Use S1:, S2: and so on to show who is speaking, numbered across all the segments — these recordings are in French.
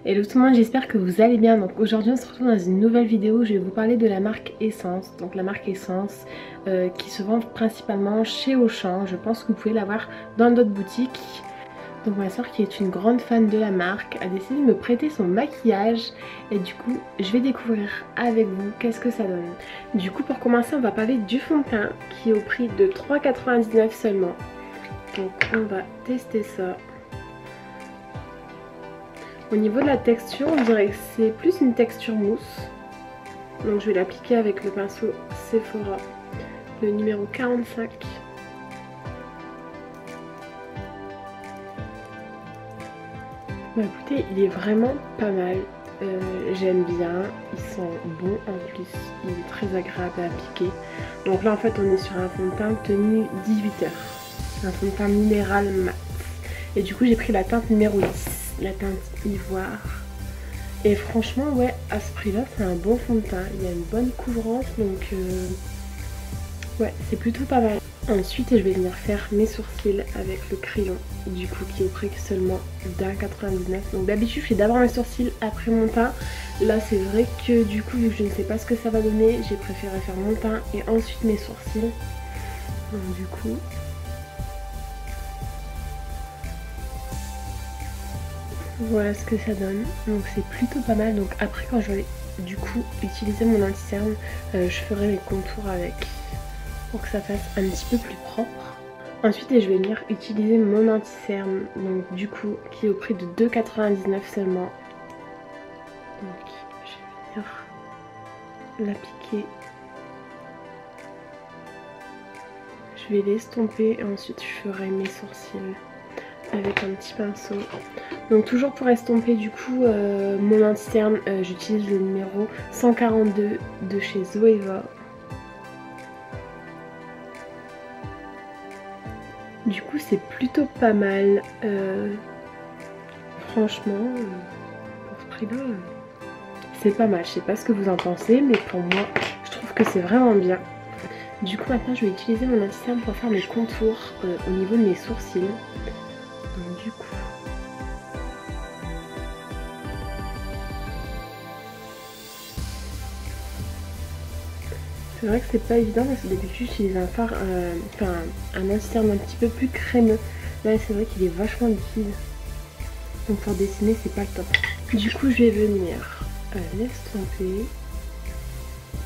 S1: Hello tout le monde, j'espère que vous allez bien. Donc aujourd'hui on se retrouve dans une nouvelle vidéo. Je vais vous parler de la marque Essence. Donc la marque Essence qui se vend principalement chez Auchan. Je pense que vous pouvez l'avoir dans d'autres boutiques. Donc ma soeur qui est une grande fan de la marque a décidé de me prêter son maquillage. Et du coup je vais découvrir avec vous qu'est-ce que ça donne. Du coup pour commencer on va parler du fond de teint qui est au prix de 3,99 € seulement. Donc on va tester ça. Au niveau de la texture, on dirait que c'est plus une texture mousse. Donc je vais l'appliquer avec le pinceau Sephora, le numéro 45. Bah écoutez, il est vraiment pas mal. J'aime bien, il sent bon en plus, il est très agréable à appliquer. Donc là en fait on est sur un fond de teint tenu 18 heures. Un fond de teint minéral mat. Et du coup j'ai pris la teinte numéro 10. La teinte ivoire. Et franchement ouais, à ce prix là c'est un bon fond de teint, il y a une bonne couvrance, donc ouais c'est plutôt pas mal. Ensuite je vais venir faire mes sourcils avec le crayon, du coup qui est au prix seulement d'1,99 €. Donc d'habitude je fais d'abord mes sourcils après mon teint. Là c'est vrai que du coup vu que je ne sais pas ce que ça va donner, j'ai préféré faire mon teint et ensuite mes sourcils. Donc du coup voilà ce que ça donne, donc c'est plutôt pas mal. Donc après quand je vais du coup utiliser mon anti-cerne, je ferai les contours avec pour que ça fasse un petit peu plus propre. Ensuite je vais venir utiliser mon anti-cerne, donc du coup qui est au prix de 2,99 € seulement. Donc je vais venir l'appliquer, je vais l'estomper et ensuite je ferai mes sourcils avec un petit pinceau. Donc toujours pour estomper du coup mon anti-cerne, j'utilise le numéro 142 de chez Zoeva. Du coup c'est plutôt pas mal, franchement pour ce prix là c'est pas mal. Je sais pas ce que vous en pensez mais pour moi je trouve que c'est vraiment bien. Du coup maintenant je vais utiliser mon anti-cerne pour faire mes contours au niveau de mes sourcils. Donc du coup c'est vrai que c'est pas évident parce que d'habitude j'utilise un fard, un anti-cerne un petit peu plus crémeux. Là c'est vrai qu'il est vachement liquide. Donc pour dessiner c'est pas le top. Du coup je vais venir l'estomper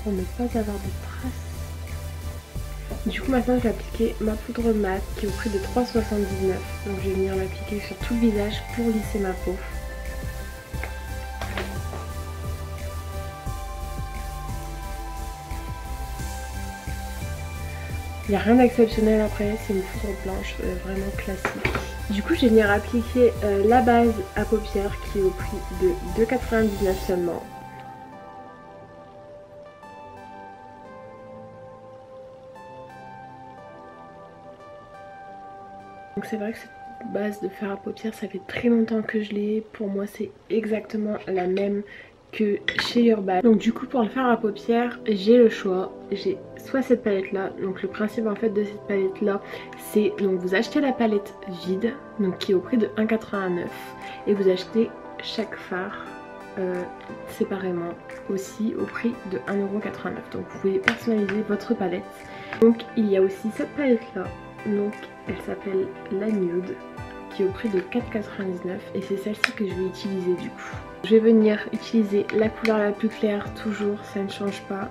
S1: pour ne pas avoir de traces. Du coup maintenant je vais appliquer ma poudre mat qui est au prix de 3,79 €. Donc je vais venir l'appliquer sur tout le visage pour lisser ma peau. Il n'y a rien d'exceptionnel après, c'est une poudre blanche vraiment classique. Du coup je vais venir appliquer la base à paupières qui est au prix de 2,99 € seulement. Donc c'est vrai que cette base de fard à paupières ça fait très longtemps que je l'ai. Pour moi c'est exactement la même que chez Urban. Donc du coup pour le fard à paupières j'ai le choix. J'ai soit cette palette là. Donc le principe en fait de cette palette là c'est donc vous achetez la palette vide donc qui est au prix de 1,89 € et vous achetez chaque fard séparément aussi au prix de 1,89 €. Donc vous pouvez personnaliser votre palette. Donc il y a aussi cette palette là. Donc elle s'appelle la Nude qui est au prix de 4,99 € et c'est celle-ci que je vais utiliser du coup. Je vais venir utiliser la couleur la plus claire, toujours ça ne change pas.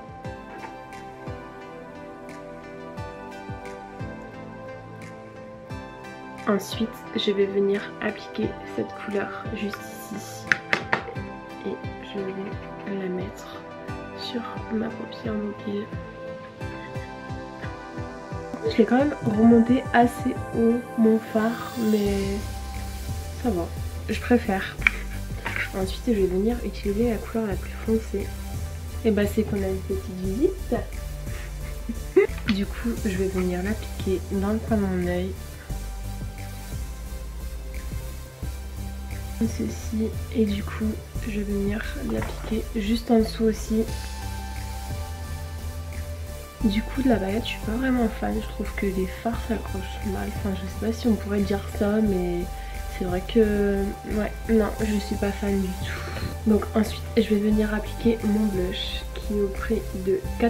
S1: Ensuite je vais venir appliquer cette couleur juste ici et je vais la mettre sur ma paupière mobile. Je l'ai quand même remonté assez haut mon fard mais ça va, je préfère. Ensuite je vais venir utiliser la couleur la plus foncée. Et bah c'est qu'on a une petite visite. Du coup je vais venir l'appliquer dans le coin de mon œil. Comme ceci. Et du coup je vais venir l'appliquer juste en dessous aussi. Du coup de la baguette je suis pas vraiment fan, je trouve que les fards s'accrochent mal, enfin je sais pas si on pourrait dire ça mais c'est vrai que ouais, non, je suis pas fan du tout. Donc ensuite je vais venir appliquer mon blush qui est au prix de 4,99.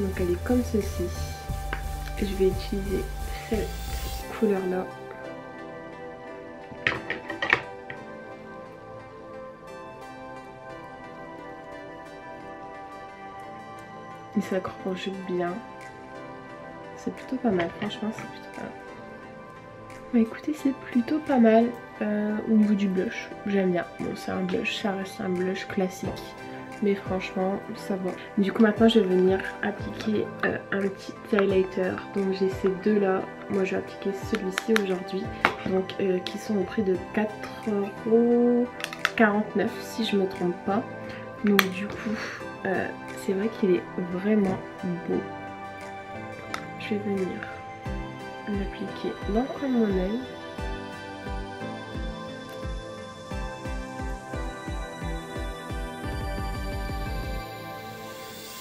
S1: Donc elle est comme ceci. Je vais utiliser cette couleur là. Il s'accroche bien. C'est plutôt pas mal, franchement c'est plutôt pas mal. Bah écoutez, c'est plutôt pas mal au niveau du blush, j'aime bien. Bon, c'est un blush, ça reste un blush classique, mais franchement ça va. Du coup maintenant je vais venir appliquer un petit highlighter. Donc j'ai ces deux là, moi je vais appliquer celui-ci aujourd'hui, donc qui sont au prix de 4,49 € si je me trompe pas. Donc du coup c'est vrai qu'il est vraiment beau. Je vais venir l'appliquer dans le coin de mon œil.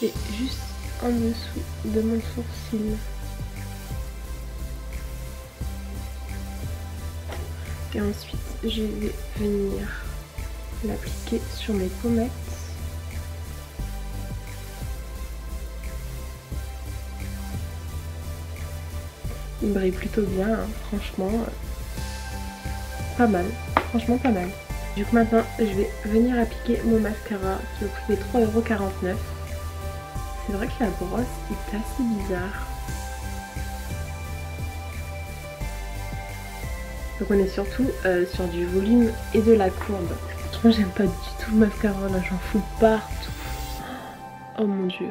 S1: Et juste en dessous de mon sourcil. Et ensuite je vais venir l'appliquer sur mes pommettes. Il brille plutôt bien, hein, franchement, pas mal, franchement pas mal. Du coup maintenant je vais venir appliquer mon mascara qui est au prix de 3,49 €. C'est vrai que la brosse est assez bizarre. Donc on est surtout sur du volume et de la courbe. Franchement j'aime pas du tout le mascara là, j'en fous partout. Oh mon dieu.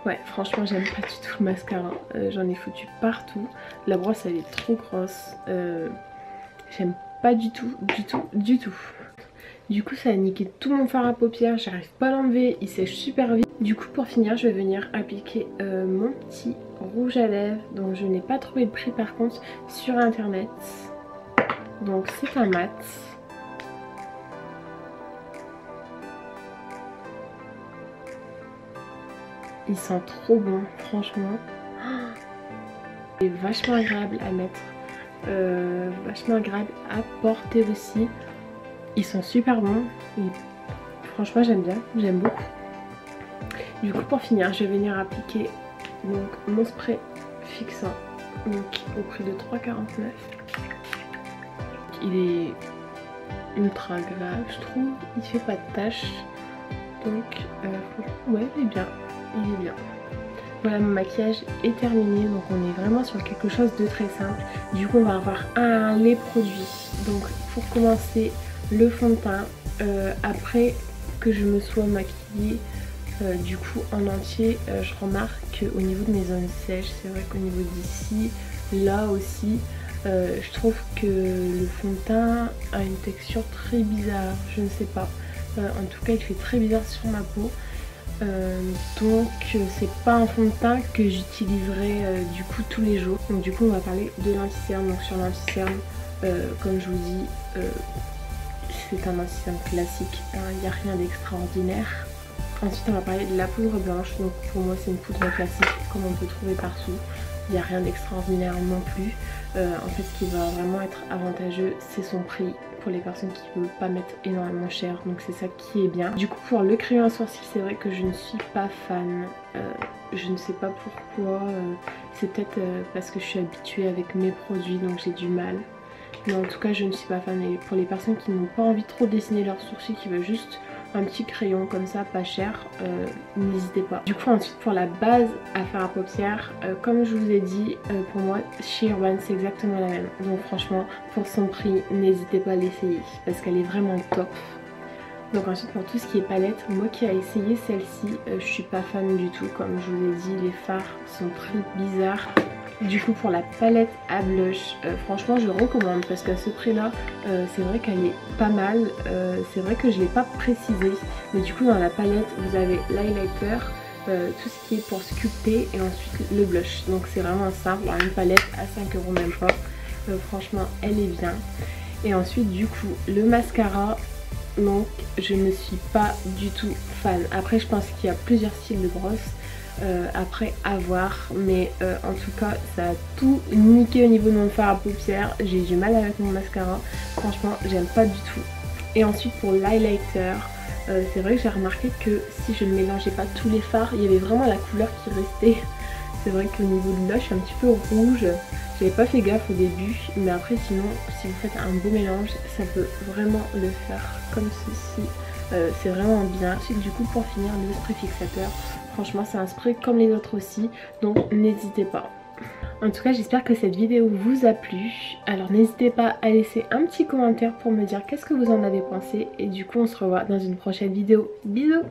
S1: Ouais, franchement j'aime pas du tout le mascara, j'en ai foutu partout. La brosse elle est trop grosse, j'aime pas du tout, du tout. Du coup ça a niqué tout mon fard à paupières, j'arrive pas à l'enlever, il sèche super vite. Du coup pour finir je vais venir appliquer mon petit rouge à lèvres, donc je n'ai pas trouvé le prix par contre sur internet. Donc c'est un mat. Il sent trop bon, franchement. Il est vachement agréable à mettre, vachement agréable à porter aussi. Ils sont super bons et franchement j'aime bien, j'aime beaucoup. Du coup pour finir je vais venir appliquer donc mon spray fixant, donc au prix de 3,49 €. Il est ultra agréable je trouve, il fait pas de taches, donc ouais il est bien. Il est bien. Voilà, mon maquillage est terminé, donc on est vraiment sur quelque chose de très simple. Du coup on va avoir les produits. Donc pour commencer le fond de teint, après que je me sois maquillée du coup en entier, je remarque qu'au niveau de mes zones sèches, c'est vrai qu'au niveau d'ici, là aussi, je trouve que le fond de teint a une texture très bizarre, je ne sais pas. En tout cas il fait très bizarre sur ma peau. Donc c'est pas un fond de teint que j'utiliserai du coup tous les jours. Donc du coup on va parler de l'anti-cerne. Donc sur l'anti-cerne, comme je vous dis, c'est un anti-cerne classique, il n'y a rien d'extraordinaire. Ensuite on va parler de la poudre blanche. Donc pour moi c'est une poudre classique comme on peut trouver partout. Il n'y a rien d'extraordinaire non plus. En fait ce qui va vraiment être avantageux c'est son prix pour les personnes qui ne veulent pas mettre énormément cher, donc c'est ça qui est bien. Du coup pour le crayon à sourcils c'est vrai que je ne suis pas fan, je ne sais pas pourquoi, c'est peut-être parce que je suis habituée avec mes produits donc j'ai du mal. Mais en tout cas je ne suis pas fan, et pour les personnes qui n'ont pas envie de trop dessiner leurs sourcils, qui veulent juste un petit crayon comme ça pas cher, n'hésitez pas. Du coup ensuite pour la base à fard à paupières, comme je vous ai dit, pour moi chez Urban c'est exactement la même. Donc franchement pour son prix n'hésitez pas à l'essayer parce qu'elle est vraiment top. Donc ensuite pour tout ce qui est palette, moi qui ai essayé celle-ci, je suis pas fan du tout. Comme je vous ai dit, les fards sont très bizarres. Du coup pour la palette à blush, franchement je recommande parce qu'à ce prix là c'est vrai qu'elle est pas mal. C'est vrai que je l'ai pas précisé, mais du coup dans la palette vous avez l'highlighter, tout ce qui est pour sculpter, et ensuite le blush. Donc c'est vraiment simple, une palette à 5 € même pas. Franchement elle est bien. Et ensuite du coup le mascara, donc je ne suis pas du tout fan. Après je pense qu'il y a plusieurs styles de brosse. Après à voir, mais en tout cas ça a tout niqué au niveau de mon fard à paupières. J'ai du mal avec mon mascara, franchement j'aime pas du tout. Et ensuite pour l'highlighter, c'est vrai que j'ai remarqué que si je ne mélangeais pas tous les fards, il y avait vraiment la couleur qui restait. C'est vrai qu'au niveau de l'œil je suis un petit peu rouge, j'avais pas fait gaffe au début, mais après sinon si vous faites un beau mélange ça peut vraiment le faire comme ceci. C'est vraiment bien. Ensuite du coup pour finir le spray fixateur, franchement c'est un spray comme les autres aussi, donc n'hésitez pas. En tout cas j'espère que cette vidéo vous a plu. Alors n'hésitez pas à laisser un petit commentaire pour me dire qu'est-ce que vous en avez pensé. Et du coup on se revoit dans une prochaine vidéo. Bisous.